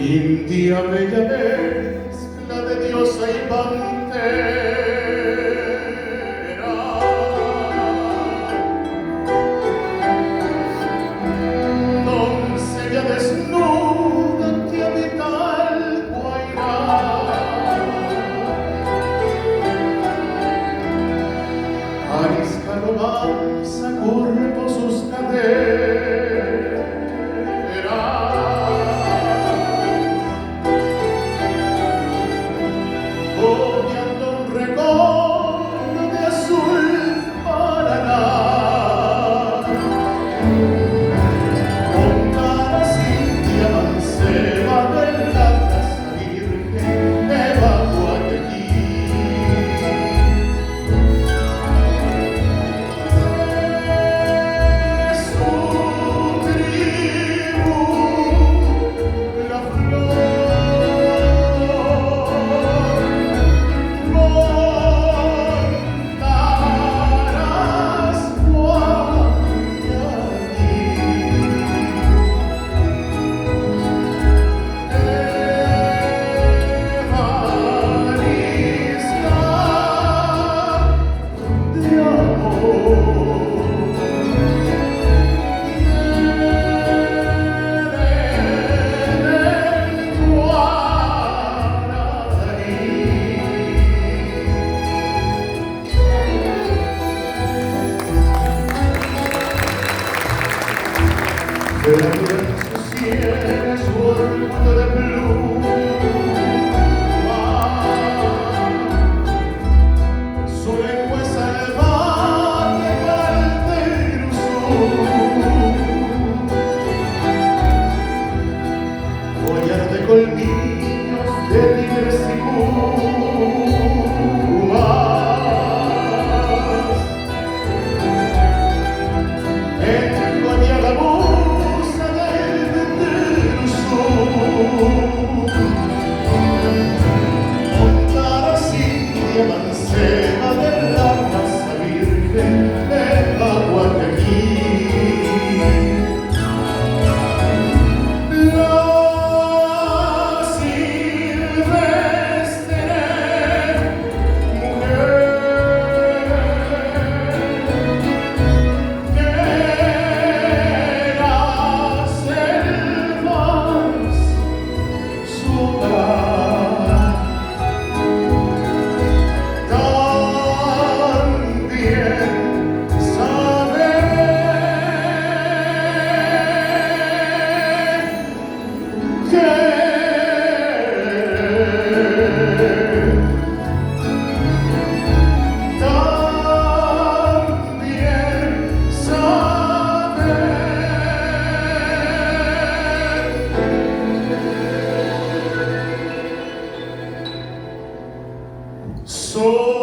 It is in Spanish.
India bella mezcla de diosa y pantera, doncella desnuda que habita el Guairá, arisca romanza corre por sus caderas, bobeando un recodo de azul Paraná, con cara cintia manceba de la casa virgen de Guayaquil. Es su tribu la flor. Pero sus sienes su orgullo de pluma, su lengua es salvaje cual del collar de colmillos de tigres y pumas, en la musa del montar Cintia manceba de la casa virgen de Guayaquil. La silvestre mujer que las selvas su hogar, también sabe so